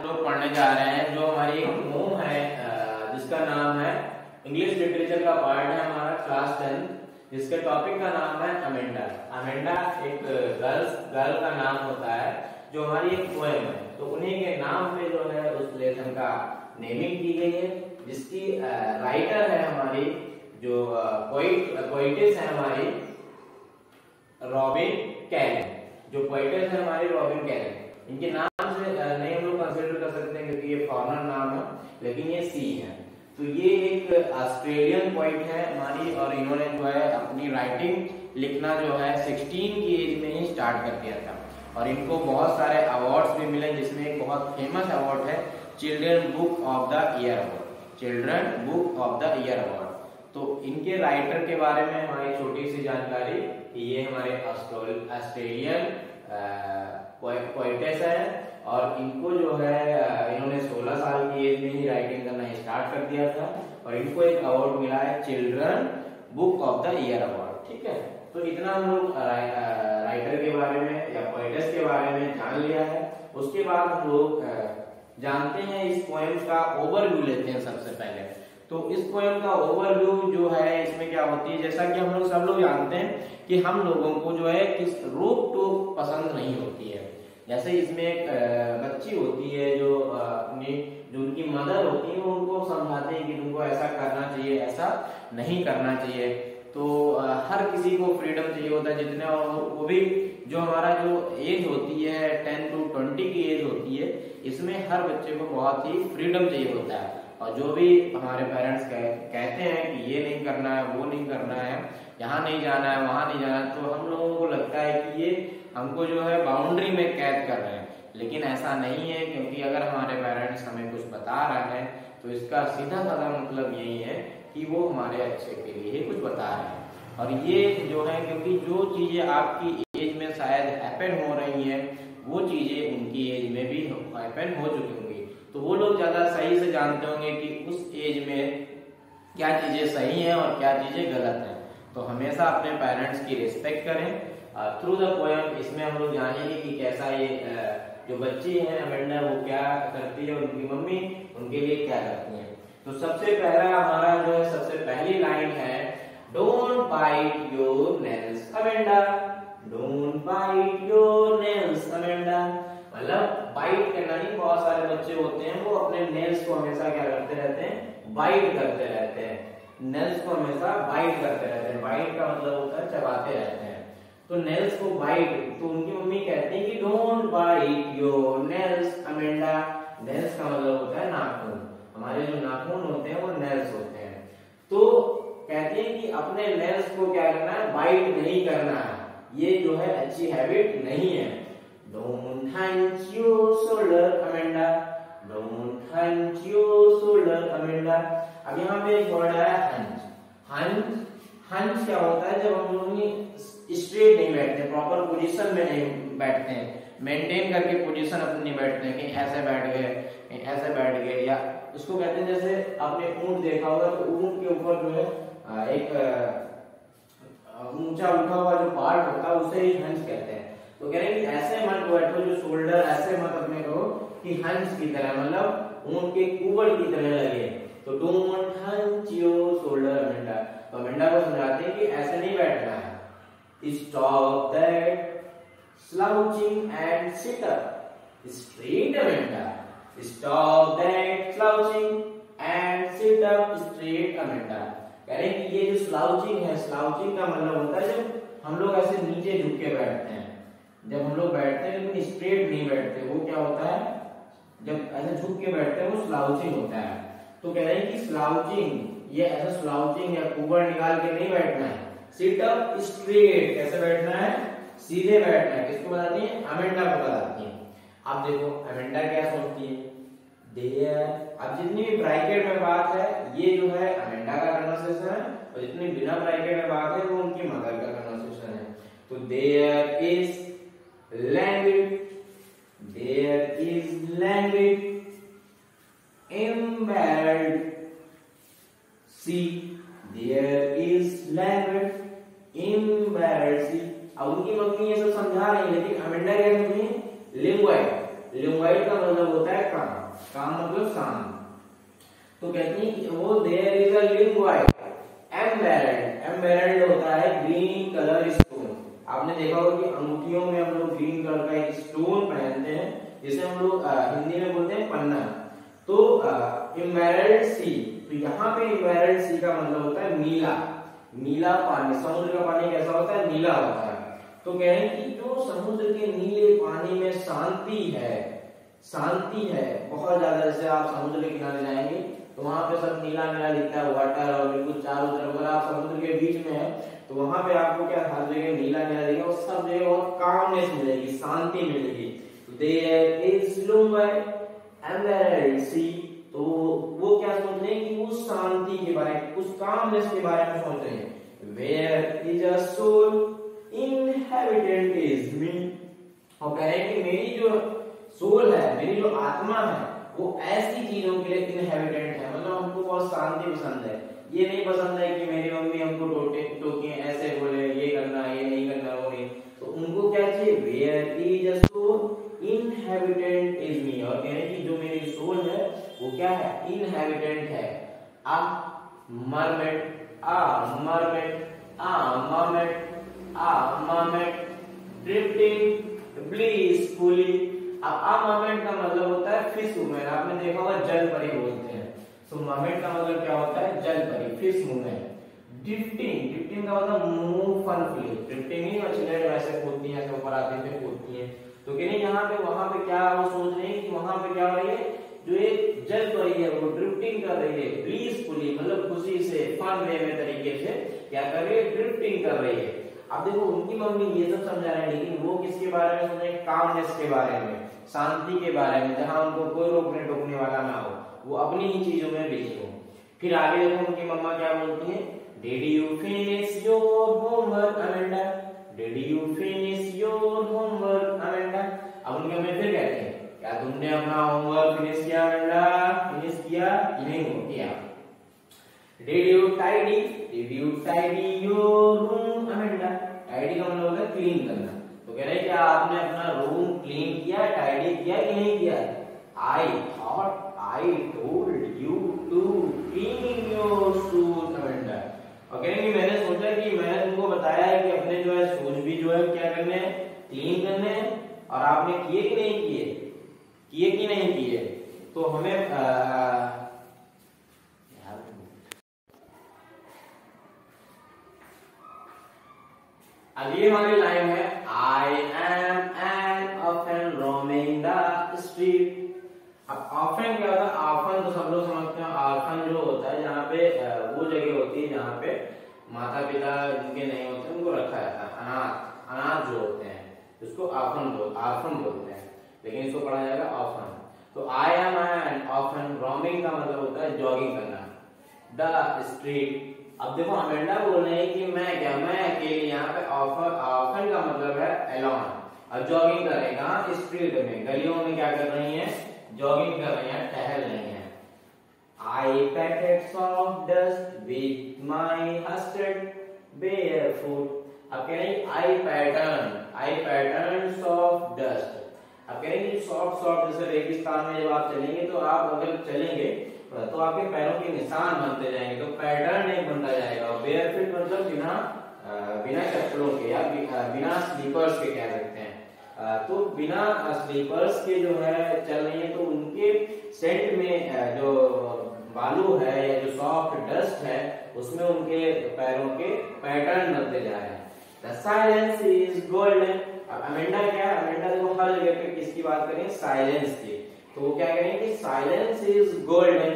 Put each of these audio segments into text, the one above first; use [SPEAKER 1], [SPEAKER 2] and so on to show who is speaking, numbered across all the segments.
[SPEAKER 1] लोग पढ़ने जा रहे हैं जो हमारी एक पोम है जिसका नाम है इंग्लिश लिटरेचर का पार्ट है हमारा क्लास 10 जिसके टॉपिक का नाम है अमेंडा। अमेंडा एक गर्ल का नाम होता है जो हमारी एक पोएम है, तो उन्हीं के नाम पे जो है उस लेसन का नेमिंग की गई है, जिसकी राइटर है हमारी जो पोइटिस है हमारी रॉबिन कैलन। जो पोइटिस है हमारी रॉबिन कैलन, इनके नाम से नहीं हम लोग कंसीडर कर सकते हैं क्योंकि ये फॉरेनर नाम है, लेकिन ये सी है। तो ये एक ऑस्ट्रेलियन पोइट है हमारी, और इन्होंने जो है अपनी राइटिंग लिखना जो है 16 की एज में ही स्टार्ट कर दिया था, और इनको बहुत सारे अवार्ड्स भी मिले, जिसमें एक बहुत फेमस अवार्ड है children book of the year award, children book of the year award. तो इनके राइटर के बारे में हमारी छोटी सी जानकारी कि ये हमारे ऑस्ट्रेलियन पोइटेस है, और इनको जो है इन्होंने 16 साल की एज में ही राइटिंग करना स्टार्ट कर दिया था, और इनको एक अवार्ड मिला है children book of the year award. ठीक है, तो इतना हम लोग राइटर के बारे में या पोइटेस के बारे में जान लिया है। उसके बाद हम लोग जानते हैं इस पोएम का ओवरव्यू लेते हैं सबसे पहले। तो इस पोएम का ओवरव्यू जो है इसमें क्या होती है, जैसा कि हम लोग सब लोग जानते हैं कि हम लोगों को जो है किस रोक टोक पसंद नहीं होती है। जैसे इसमें एक बच्ची होती है जो अपनी जो उनकी मदर होती है वो उनको समझाते हैं कि तुमको ऐसा करना चाहिए, ऐसा नहीं करना चाहिए। तो हर किसी को फ्रीडम चाहिए होता है, जितने वो भी जो हमारा जो एज होती है 10 to 20 की एज होती है, इसमें हर बच्चे को बहुत ही फ्रीडम चाहिए होता है। और जो भी हमारे पेरेंट्स कहते हैं कि ये नहीं करना है, वो नहीं करना है, यहाँ नहीं जाना है, वहां नहीं जाना है, तो हम लोगों को लगता है कि ये हमको जो है बाउंड्री में कैद कर रहे हैं, लेकिन ऐसा नहीं है। क्योंकि अगर हमारे पेरेंट्स हमें कुछ बता रहे हैं तो इसका सीधा साधा मतलब यही है कि वो हमारे अच्छे के लिए ही कुछ बता रहे हैं। और ये जो है क्योंकि जो चीजें आपकी एज में शायद हैपन हो रही हैं वो चीजें उनकी एज में भी हैपन हो चुकी होंगी, तो वो लोग ज्यादा सही से जानते होंगे कि उस एज में क्या चीजें सही हैं और क्या चीजें गलत हैं। तो हमेशा अपने पेरेंट्स की रिस्पेक्ट करें। थ्रू द पोएम इसमें हम लोग जानेंगे कि कैसा ये जो बच्ची है अमेंडा वो क्या करती है और उनकी मम्मी उनके लिए क्या करती है। तो सबसे पहला हमारा जो है सबसे पहली लाइन है don't bite your nails Amanda, don't bite your nails Amanda. मतलब बाइट करना नहीं, बहुत सारे बच्चे होते हैं वो अपने नेल्स को हमेशा क्या करते रहते हैं, बाइट करते रहते हैं, नेल्स को हमेशा बाइट करते रहते हैं। बाइट का मतलब होता है चबाते रहते हैं, तो नेल्स को बाइट। तो उनकी मम्मी कहती है कि don't bite your nails Amanda. Nails का मतलब होता है नाखून, हमारे जो नाखून होते हैं वो नेल्स होते हैं। तो कहती है कि अपने नेल्स को क्या करना है, बाइट नहीं करना है, ये जो है अच्छी हैबिट नहीं है। Don't hunch your shoulder Amanda, don't hunch your shoulder Amanda. अब यहाँ पे एक वर्ड है हंच। हंच हंच क्या होता है, जब हम लोग स्ट्रेट नहीं बैठते, प्रॉपर पोजीशन में नहीं बैठते हैं, मेंटेन करके पोजीशन अपनी नहीं बैठते हैं, कहीं ऐसे बैठ गए, कहीं ऐसे बैठ गए, या उसको कहते हैं जैसे आपने ऊंट देखा होगा तो ऊंट के ऊपर जो है एक ऊंचा उठा हुआ जो पार्ट होता है उसे ही हंस कहते हैं। तो कह रहे हैं कि ऐसे मत बैठो, जो शोल्डर ऐसे मत अपने करो कि हंस की तरह, मतलब ऊंट के कुबड़ की तरह लगे। तो don't hunch your shoulder Amanda. तो अमेंडा को समझाते हैं कि ऐसे नहीं बैठना है। Stop that slouching and sit up straight Amanda, stop that slouching and sit up straight Amanda. कह रहे हैं कि ये जो स्लाउचिंग है, स्लाउचिंग का मतलब होता है जब हम लोग ऐसे नीचे झुक के बैठते हैं, जब हम लोग बैठते हैं लेकिन स्ट्रेट नहीं बैठते, वो क्या होता है, जब ऐसे झुक के बैठते हैं वो स्लाउचिंग होता है। तो कह रहे हैं कि स्लाउचिंग, ये ऐसा स्लाउचिंग या कुबड़ निकाल के नहीं बैठना है। सिट अप स्ट्रेट, कैसे बैठना है, सीधे बैठना है। किसको बताती है, अमेंडा को बताती है। अब देखो अमेंडा क्या सोचती है, देयर। अब जितनी भी ब्रैकेट में बात है ये जो है अमेंडा का प्रोनाउंसिएशन है, और जितनी बिना ब्रैकेट में बात है वो उनकी मदर का प्रोनाउंसिएशन है। तो there is language, there is language embedded C, there is language embedded C. अब उनकी मम्मी ये सब समझा रही है, लेकिन अमेंडा क्या कहती है, लिंग्वाइड। लिंग्वाइड का मतलब होता है कान। निशान। तो कहती है कि वो देयर इज अ लिंग्वाइट एम्बेरल्ड होता है ग्रीन कलर स्टोन। आपने देखा होगा कि अंगूठियों में हम लोग ग्रीन कलर का एक स्टोन पहनते हैं, जिसे हम लोग हिंदी में बोलते हैं पन्ना। तो एम्बेरल्ड सी, तो यहाँ पे एम्बेरल्ड सी का मतलब होता है नीला, नीला पानी। समुद्र का पानी कैसा होता है? नीला होता है। तो कह रहे हैं कि जो समुद्र के नीले पानी में शांति है, शांति है बहुत ज्यादा। जैसे आप समुद्र के किनारे जाएंगे तो वहां पे सब नीला नीला दिखता है वाटर, और बिल्कुल चारों तरफ। अगर आप समुद्र के बीच में है तो वहां पे आपको क्या हर जगह नीला नीला दिखेगा, और सब जगह बहुत कामनेस मिलेगी, शांति मिलेगी। देयर इज एम्बेरल्ड सी, तो वो क्या सोच रहे हैं कि वो शांति के बारे में, उस कामनेस के बारे में सोच रहे हैं। Where is a sole inhabitant is me, और कह रहे हैं कि मेरी जो सोल है, मेरी जो आत्मा है, वो ऐसी चीजों के लिए इनहेबिटेंट है। मतलब हमको बहुत शांति पसंद है। ये नहीं पसंद है कि मेरी मम्मी हमको टोके ऐसे बोले ये करना ये नहीं करना वो नहीं। तो उनको क्या चाहिए? Where is a sole inhabitant is me, और कह रहे हैं कि जो मेरी सोल है वो क्या है? इनहेबिटेंट है। आ मरमेड, आ मरमेड, आ मरमेड, आ मरमेड ड्रिफ्टिंग ब्लिसफुली। अब मर्मेड का मतलब होता है फिश वुमेन। आपने देखा होगा जल परी बोलते हैं। सो मर्मेड का मतलब क्या होता है? जल परी, फिश वुमेन। ड्रिफ्टिंग, ड्रिफ्टिंग का मतलब मूव फनफुली। ड्रिफ्टिंग ही मछलियां वैसे कूदती हैं, ऐसे ऊपर आती हैं कूदती हैं। तो कह यहाँ पे वहां पे क्या वो सोच रहे हैं कि वहां पे क्या हो रही है? जो एक जल परी है वो ड्रिफ्टिंग कर रही है ब्लिसफुली, मतलब खुशी से, फन वे में तरीके से क्या कर रही है? ड्रिफ्टिंग कर रही है। अब देखो उनकी मम्मी ये सब समझा रहे हैं, लेकिन वो किसके बारे में सोच रहे हैं? कामनेस के बारे में, शांति के बारे में, जहां उनको कोई रोकने टोकने वाला ना हो, वो अपनी ही चीजों में बिजी हो। फिर आगे देखो उनकी मम्मा क्या बोलती है? Did you finish your homework Amanda, did you finish your homework Amanda. अब उनके मम्मी फिर कहते हैं क्या तुमने अपना होमवर्क फिनिश किया अमेंडा? फिनिश किया कि नहीं किया? Did you tidy, did you tidy your room Amanda. Tidy का मतलब होता है क्लीन करना। तो कह रहे हैं क्या आपने अपना रूम क्लीन किया, टाइडी किया कि नहीं किया? I thought I told you to clean your shoes Amanda. और कह रहे हैं कि मैंने सोचा कि मैंने तुमको बताया है कि अपने जो है शूज भी जो है क्या करने हैं? क्लीन करने हैं। और आपने किए कि नहीं किए? किए कि नहीं किए? तो हमें अगली हमारी लाइन है I am an orphan roaming the street. अब ऑफन क्या होता है? ऑफन तो सब लोग समझते हैं। ऑफन जो होता है जहाँ पे वो जगह होती है जहाँ पे माता पिता जिनके नहीं होते उनको रखा जाता है। अनाथ, अनाथ जो होते हैं उसको ऑफन बोलते हैं, लेकिन इसको पढ़ा जाएगा ऑफन। तो I am an orphan roaming का मतलब होता है जॉगिंग करना, द स्ट्रीट। अब देखो अमेंडा बोल रहे हैं कि मैं क्या, मैं अकेले। यहाँ पे ऑफन का मतलब है अलोन, और जॉगिंग कर रहे हैं कहाँ? स्ट्रीट में, गलियों में क्या कर रही हैं? जॉगिंग कर रही हैं, टहल रही हैं। I patted soft dust with my hasted bare foot. अब कह रहे हैं आई पैटर्न सॉफ्ट डस्ट। अब कह रहे हैं कि सॉफ्ट जैसे रेगिस्तान में जब आप चलेंगे तो आप अगर चलेंगे तो आपके पैरों के निशान बनते जाएंगे, तो पैटर्न एक बनता जाएगा। और बेयर फीट मतलब बिना चप्पलों के या बिना स्लीपर्स के कह सकते हैं। तो बिना स्लीपर्स के जो है चल रही है, तो उनके सेंट में जो बालू है या जो सॉफ्ट डस्ट है उसमें उनके पैरों के पैटर्न बनते जा रहे हैं। The silence is golden. अब अमेंडा क्या है? अमेंडा देखो हर जगह पे किसकी बात करें? साइलेंस की। तो वो क्या करेंगे कि silence is golden,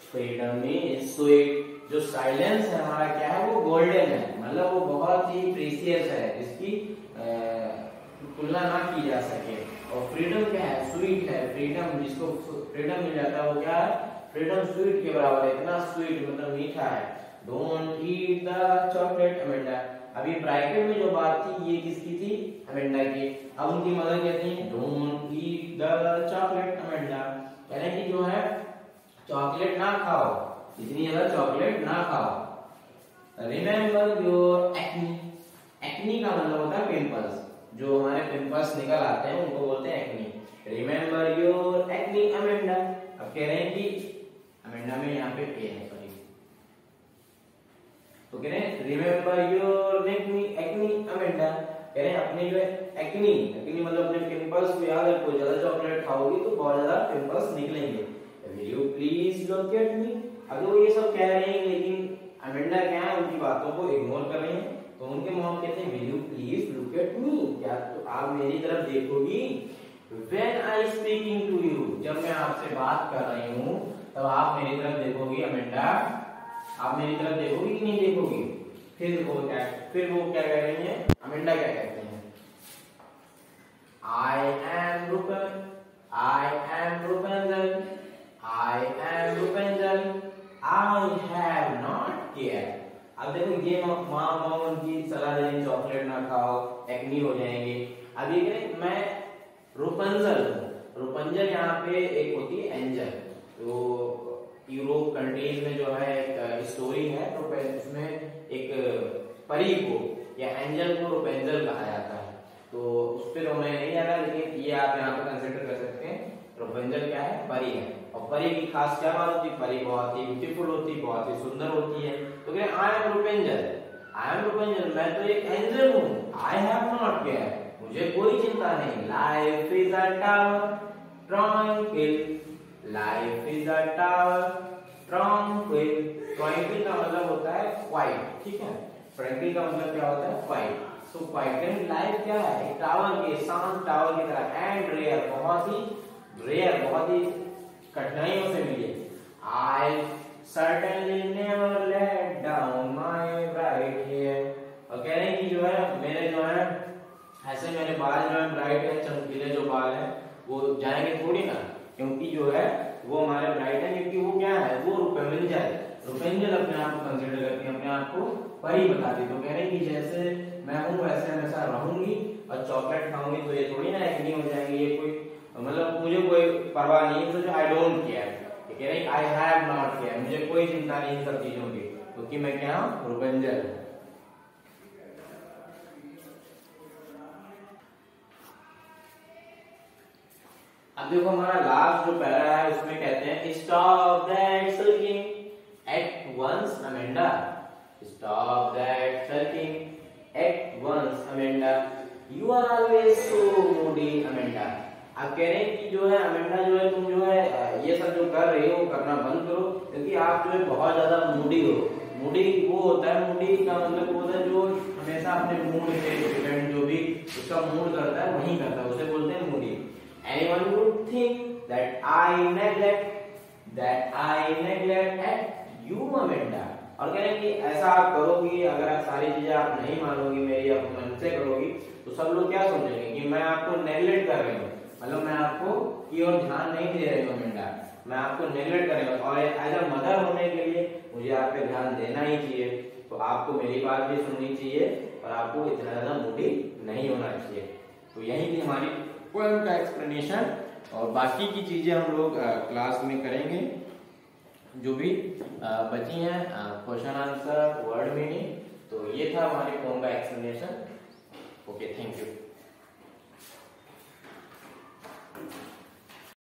[SPEAKER 1] freedom is sweet. जो साइलेंस है हमारा क्या है? वो गोल्डन है, मतलब वो बहुत ही प्रीसियस है, इसकी तुलना ना की जा सके। और फ्रीडम क्या है? स्वीट है। फ्रीडम, जिसको फ्रीडम मिल जाता है वो क्या है? फ्रीडम स्वीट के बराबर है, इतना स्वीट मतलब मीठा है। Don't eat the chocolate Amanda. अभी ब्रैकेट में जो बात थी ये किसकी थी? अमेंडा की। अब उनकी मदर कहती है don't eat the chocolate Amanda, यानी कि जो है चॉकलेट ना खाओ, इतनी ज्यादा चॉकलेट ना खाओ। Remember your acne. एक्नी का मतलब होता है पिंपल्स, जो हमारे पिंपल्स निकल आते हैं उनको बोलते हैं acne. Remember your acne Amanda. अब कह रहे हैं कि अमेंडा में यहाँ पे ए है, सॉरी, तो कह रहे हैं रिमेम्बर योर एक्नी अमेंडा। कह रहे हैं अपने जो है एक्नी मतलब अपने पिंपल्स को याद रखो, ज्यादा चॉकलेट खाओगी तो बहुत ज्यादा पिंपल्स निकलेंगे। Will you please look at me. अगर वो ये सब कह रहे हैं लेकिन अमेंडा क्या है उनकी बातों को इग्नोर कर रहे हैं, तो उनके मॉम कहते हैं will you please look at me, क्या तो आप मेरी तरफ देखोगी? When I speaking to you, जब मैं आपसे बात कर रही हूँ तब आप मेरी तरफ देखोगी अमेंडा, आप मेरी तरफ देखोगी कि नहीं देखोगी? फिर वो क्या कह रही है अमेंडा, क्या कहते हैं? I am Rapunzel, I am Rapunzel, I am Rapunzel, I have not cared। अब देखो ये माँ उनकी सलाह दे रही चॉकलेट ना खाओ, एक्नी हो जाएंगे। अब ये कह मैं रुपंजल हूँ। रुपंजल यहाँ पे एक होती है एंजल, तो यूरोप कंट्रीज में जो है एक स्टोरी है, तो उसमें एक परी को या एंजल को रुपेंजल कहा जाता है, तो उस पर हमें नहीं जाना, लेकिन ये आप यहाँ पे कंसिडर कर सकते हैं। रुपेंजल क्या है? परी है। और परी की खास क्या बात होती है? परी बहुत ही ब्यूटीफुल होती है, बहुत ही सुंदर होती है। तो कह आई एम रुपेंजल, आई एम रुपेंजल, मैं तो एक एंजल हूँ। आई हैव नॉट केयर, मुझे कोई चिंता नहीं। Life is a tower tranquil, life is a tower tranquil. Tranquil का मतलब होता है क्वाइट, ठीक है। ट्रंक्विल का मतलब क्या होता है? क्वाइट। तो क्वाइट लाइफ क्या है? एक टावर के, शांत टावर की तरह। एंड रेयर, बहुत ही कठिनाइयों से मिली। आई certainly never let down my bright hair। और कह रहे हैं कि जो है मेरे जो है ऐसे मेरे बाल जो है ब्राइट है, चमकीले जो बाल है वो जाएंगे थोड़ी ना, क्योंकि जो है वो हमारे ब्राइट है, क्योंकि वो क्या है? वो रुपेंजल अपने आप को कंसीडर करती है, अपने आप को परी बताती। तो कह रहे हैं कि जैसे मैं हूँ वैसे हमेशा रहूंगी, और चॉकलेट खाऊंगी तो ये थोड़ी ना एक्नी हो जाएंगे, ये कोई मतलब मुझे कोई परवाह नहीं है। तो आई डोंट केयर, कह रहे आई हैव नॉट केयर, मुझे कोई चिंता नहीं इन सब चीजों की, क्योंकि मैं क्या हूँ? रुपेंजल। अब देखो हमारा लास्ट जो पैरा है उसमें कहते हैं stop that sulking at once Amanda, stop that sulking at once Amanda, you are always so moody Amanda. आप कह रहे हैं कि जो है अमेंडा जो है तुम जो है ये सब जो कर रही हो करना बंद करो, क्योंकि आप जो है बहुत ज्यादा मूडी हो। मूडी वो होता है, मूडी का मतलब वो होता है जो हमेशा अपने मूड पे डिपेंड, जो भी उसका मूड करता है वही करता है, उसे बोलते हैं Moody. Anyone would think that I neglect at you Amanda. और कह रहे हैं कि ऐसा आप करोगी, अगर आप सारी चीजें आप नहीं मानोगी मेरी, आप मन से करोगी, तो सब लोग क्या सोचेंगे कि मैं आपको नेग्लेक्ट कर रही हूँ, मतलब मैं आपको की ओर ध्यान नहीं दे रही हूँ अमेंडा, मैं आपको नेग्लेक्ट कर रही हूँ। और एज अ मदर होने के लिए मुझे आप पे ध्यान देना ही चाहिए, तो आपको मेरी बात भी सुननी चाहिए और आपको इतना ज्यादा मूडी नहीं होना चाहिए। तो यही थी हमारी पोएम का एक्सप्लेनेशन, और बाकी की चीजें हम लोग क्लास में करेंगे, जो भी बची हैं क्वेश्चन आंसर, वर्ड मीनिंग। तो ये था हमारे पोएम का एक्सप्लेनेशन। Okay, thank you.